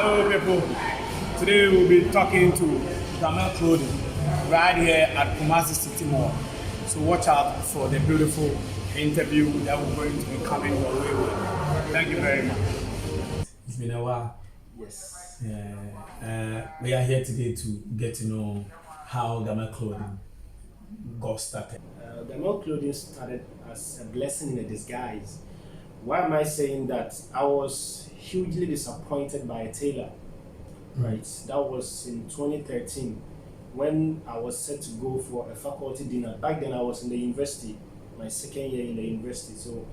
Hello people, today we'll be talking to Gamel Clothing right here at Kumasi City Mall. So watch out for the beautiful interview that we're going to be coming your way with. Thank you very much. It's been a while. Yes. We are here today to get to know how Gamel Clothing got started. Gamel Clothing started as a blessing in a disguise. Why am I saying that? I was hugely disappointed by a tailor. Right, that was in 2013 when I was set to go for a faculty dinner. Back then I was in the university, my second year in the university. So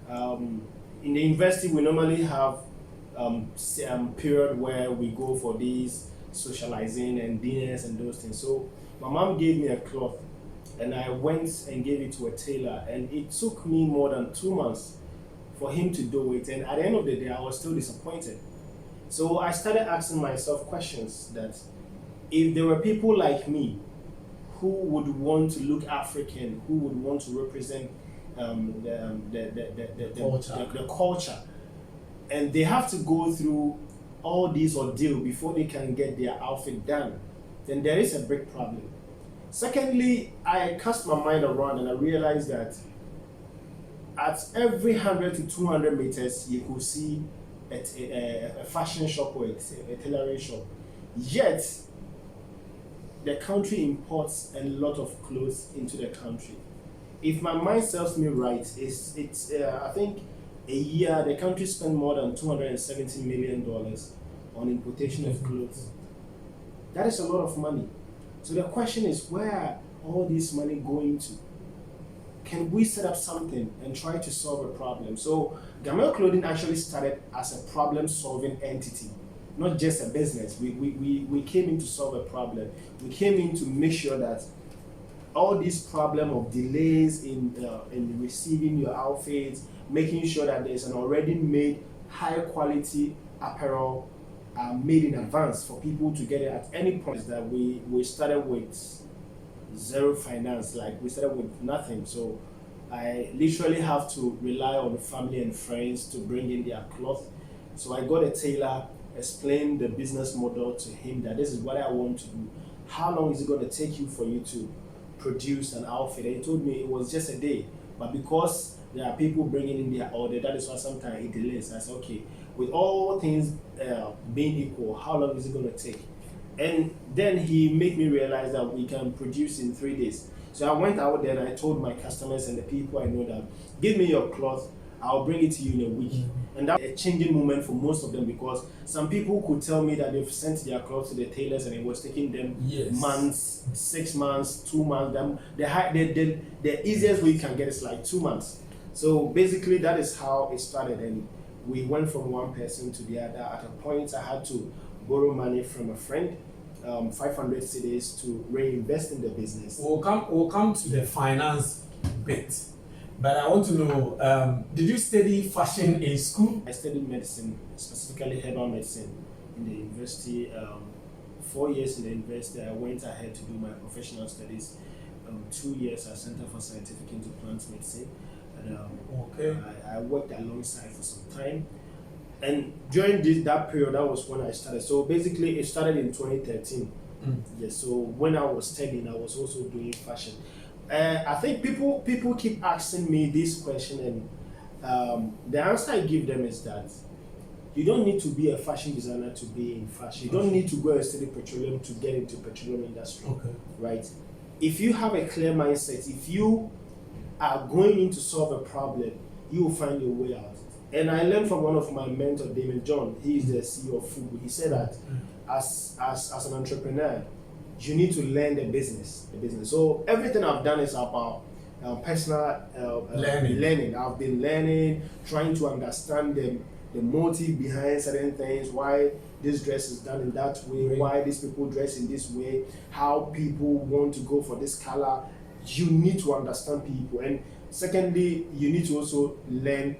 in the university we normally have period where we go for these socializing and dinners and those things. So my mom gave me a cloth and I went and gave it to a tailor, and it took me more than 2 months for him to do it, and at the end of the day I was still disappointed. So I started asking myself questions that if there were people like me who would want to look African, who would want to represent the culture, and they have to go through all these ordeal before they can get their outfit done, then there is a big problem. Secondly, I cast my mind around and I realized that at every 100 to 200 meters you could see a fashion shop or a tailoring shop. Yet, the country imports a lot of clothes into the country. If my mind serves me right, I think a year the country spends more than $270 million on importation of clothes. That is a lot of money. So the question is, where are all this money going to? Can we set up something and try to solve a problem? So Gamel Clothing actually started as a problem-solving entity, not just a business. We came in to solve a problem. We came in to make sure that all this problem of delays in receiving your outfits, making sure that there's an already made high-quality apparel made in advance for people to get it at any point. That we started with zero finance, like we started with nothing. So I literally have to rely on family and friends to bring in their cloth. So I got a tailor, explained the business model to him that this is what I want to do. How long is it going to take you for you to produce an outfit? And he told me it was just a day, but because there are people bringing in their order, that is why sometimes it delays. I said, okay, with all things being equal, how long is it going to take? And then he made me realize that we can produce in 3 days. So I went out there and I told my customers and the people I know that, give me your cloth, I'll bring it to you in a week. And that's a changing moment for most of them, because some people could tell me that they've sent their clothes to the tailors and it was taking them months, 6 months, 2 months. The easiest way you can get is like 2 months. So basically that is how it started, and we went from one person to the other. At a point I had to borrow money from a friend, 500 cedis to reinvest in the business. We'll come to the finance bit, but I want to know, did you study fashion in school? I studied medicine, specifically herbal medicine in the university. 4 years in the university, I went ahead to do my professional studies. 2 years at Center for Scientific into Plant Medicine. And, I worked alongside for some time. And during that period, that was when I started. So basically, it started in 2013. Yes. So when I was studying, I was also doing fashion. I think people keep asking me this question, and the answer I give them is that you don't need to be a fashion designer to be in fashion. You don't need to go and study petroleum to get into petroleum industry. Right? If you have a clear mindset, if you are going in to solve a problem, you will find your way out. And I learned from one of my mentors, David John. He is the CEO of Fubu. He said that as an entrepreneur, you need to learn the business. So everything I've done is about personal learning. I've been learning, trying to understand the motive behind certain things, why this dress is done in that way, why these people dress in this way, how people want to go for this color. You need to understand people. And secondly, you need to also learn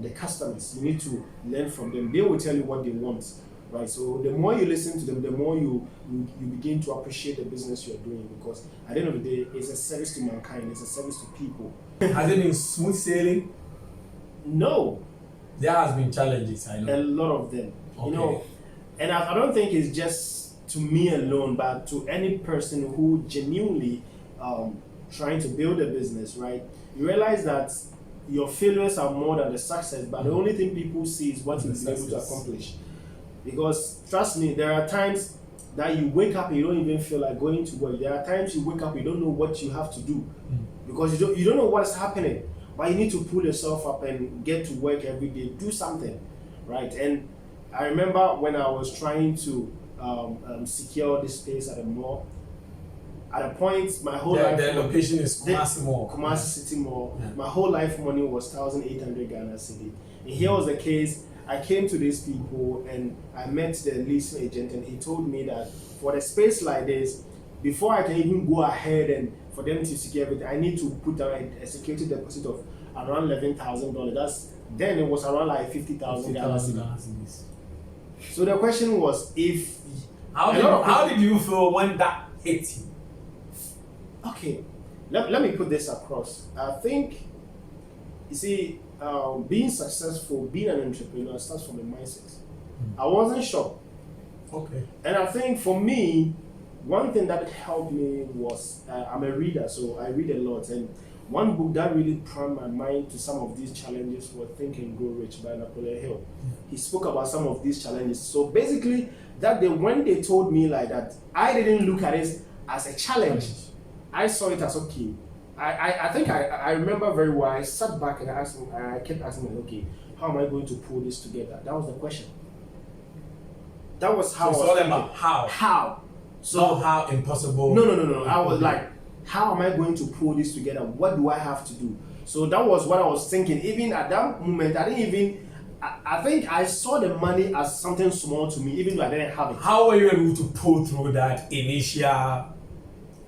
the customers. You need to learn from them. They will tell you what they want, right? So the more you listen to them, the more you begin to appreciate the business you're doing, because at the end of the day, it's a service to mankind. It's a service to people. Has it been smooth sailing? No. There has been challenges, I know. A lot of them. Okay. You know, And I don't think it's just to me alone, but to any person who genuinely trying to build a business, right? You realize that your failures are more than the success, but the only thing people see is what you've been able to accomplish. Because trust me, there are times that you wake up and you don't even feel like going to work. There are times you wake up, you don't know what you have to do because you don't know what's happening. But you need to pull yourself up and get to work every day, do something, right? And I remember when I was trying to secure this space at a mall. At a point, my whole life. The location is Kumasi Mall. Kumasi City Mall. Yeah. My whole life money was 1,800 Ghana cedi. And here was the case. I came to these people and I met the leasing agent, and he told me that for the space like this, before I can even go ahead and for them to secure everything, I need to put down a security deposit of around $11,000. Then it was around like 50,000 Ghana cedi. So the question was, if how did you feel when that hit you? Okay, let me put this across. I think, you see, being successful, being an entrepreneur starts from a mindset. I wasn't sure. Okay. And I think for me, one thing that helped me was I'm a reader, so I read a lot. And one book that really primed my mind to some of these challenges was Think and Grow Rich by Napoleon Hill. He spoke about some of these challenges. So basically, that day when they told me like that, I didn't look at it as a challenge. I saw it as okay. I think I remember very well. I sat back and I kept asking, okay, how am I going to pull this together? That was the question. That was how. So it's all about how. How. So not how impossible. No. I was like, how am I going to pull this together? What do I have to do? So that was what I was thinking. Even at that moment, I didn't even. I think I saw the money as something small to me, even though I didn't have it. How were you able to pull through that initial?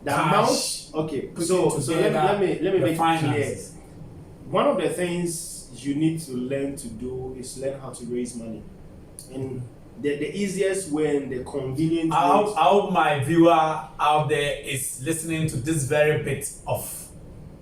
The amount, okay. So let me make it clear. One of the things you need to learn to do is learn how to raise money, and the easiest way and the convenient. I hope my viewer out there is listening to this very bit of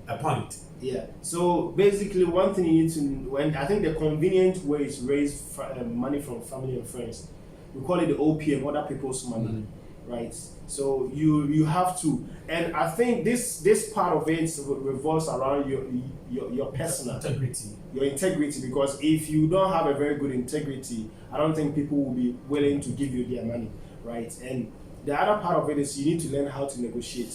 a point. Yeah. So basically, one thing you need to, I think the convenient way is raise money from family and friends. We call it the OPM, other people's money, right? So you have to, and I think this part of it revolves around your personal integrity. Your integrity, because if you don't have a very good integrity, I don't think people will be willing to give you their money, right? And the other part of it is you need to learn how to negotiate.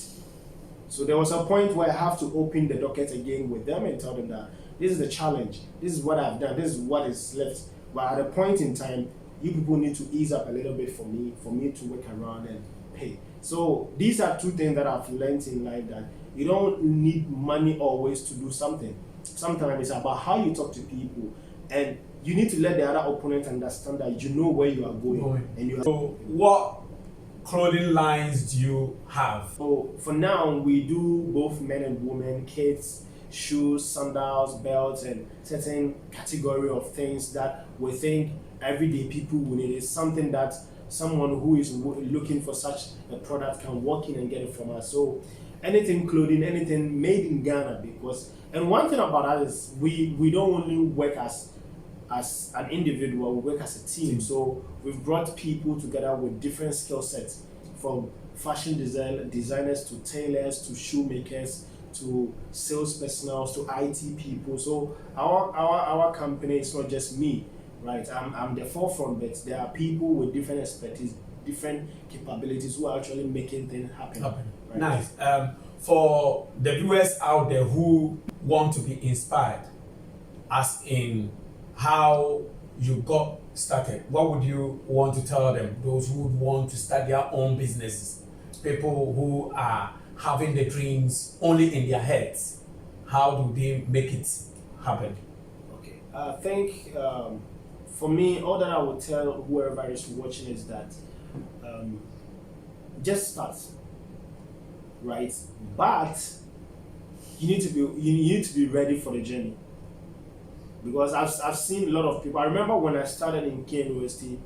So there was a point where I have to open the docket again with them and tell them that this is the challenge, this is what I've done, this is what is left. But at a point in time, you people need to ease up a little bit for me to work around and pay. So these are two things that I've learned in life, that you don't need money always to do something. Sometimes it's about how you talk to people, and you need to let the other opponent understand that you know where you are going. And you. So what clothing lines do you have? So for now, we do both men and women, kids, shoes, sandals, belts, and certain category of things that we think everyday people will need. It's something that someone who is looking for such a product can walk in and get it from us. So anything clothing, anything made in Ghana, and one thing about us is we don't only work as an individual, we work as a team. So we've brought people together with different skill sets, from fashion designers to tailors to shoemakers to sales personnel to IT people. So our company is not just me. Right, I'm the forefront, but there are people with different expertise, different capabilities who are actually making things happen. Right? Nice. For the viewers out there who want to be inspired, as in how you got started, what would you want to tell them? Those who would want to start their own businesses, people who are having the dreams only in their heads, how do they make it happen? Okay, I think. For me, all that I would tell whoever is watching is that just start, right? But you need to be ready for the journey, because I've seen a lot of people. I remember when I started in K University,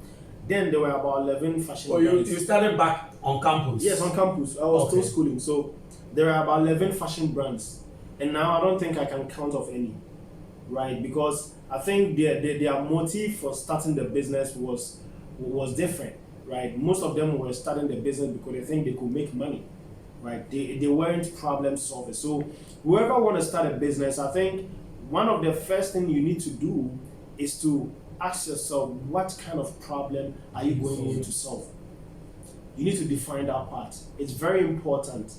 then there were about 11 fashion. Oh, you started back on campus? Yes, on campus. I was still schooling, so there were about 11 fashion brands, and now I don't think I can count off any, right? Because I think their motive for starting the business was was different, right? Most of them were starting the business because they think they could make money, right? They weren't problem solvers. So whoever want to start a business, I think one of the first thing you need to do is to ask yourself, what kind of problem are you going in to solve? You need to define that part. It's very important.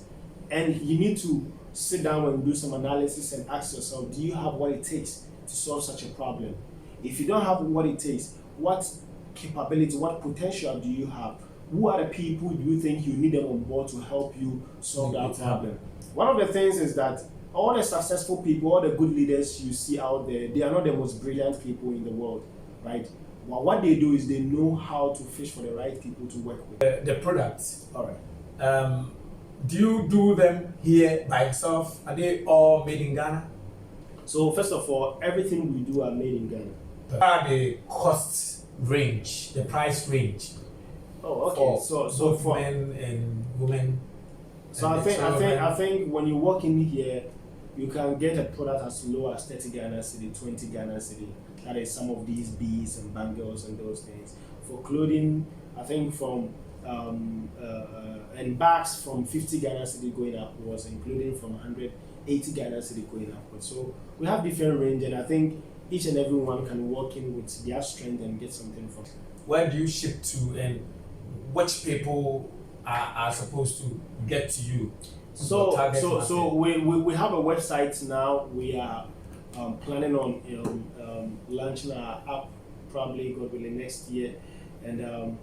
And you need to sit down and do some analysis and ask yourself, do you have what it takes to solve such a problem? If you don't have what it takes, what capability, what potential do you have? Who are the people do you think you need them on board to help you solve that problem? One of the things is that all the successful people, all the good leaders you see out there, they are not the most brilliant people in the world, right? Well, what they do is they know how to fish for the right people to work with. The products. All right. Do you do them here by yourself? Are they all made in Ghana? So first of all, everything we do are made in Ghana. What are the cost range, the price range? Oh, okay. So both for men and women. So and I think when you walk in here, you can get a product as low as 30 Ghana cedi, 20 Ghana cedi. That is some of these beads and bangles and those things. For clothing, I think from and bags from 50 Ghana cedi going upwards, including from 180 Ghana cedi going upwards. So we have different range, and I think each and every one can walk in with their strength and get something from it. Where do you ship to, and which people are supposed to get to you? So we have a website now. We are planning on launching our app probably, God willing, next year, and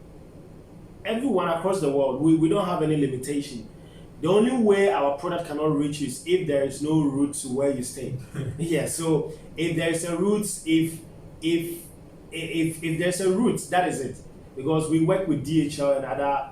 everyone across the world, we don't have any limitation. The only way our product cannot reach you is if there is no route to where you stay. Yeah, so if there is a route, if there's a route, that is it. Because we work with DHL and other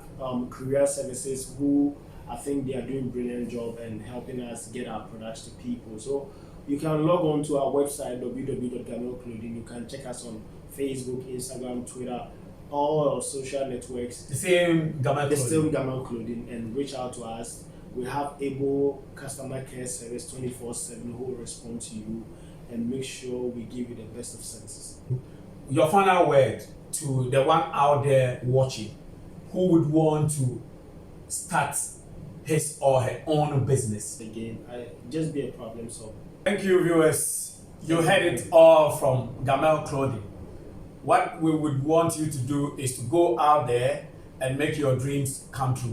courier services who I think they are doing a brilliant job and helping us get our products to people. So you can log on to our website, www.gamelclothing. You can check us on Facebook, Instagram, Twitter, all our social networks. The same Gamel The Clothing. same Gamel Clothing, and reach out to us. We have able customer care service 24/7 who will respond to you and make sure we give you the best of services. Your final word to the one out there watching who would want to start his or her own business. Again, just be a problem solver. Thank you, viewers. You heard it all from Gamel Clothing. What we would want you to do is to go out there and make your dreams come true.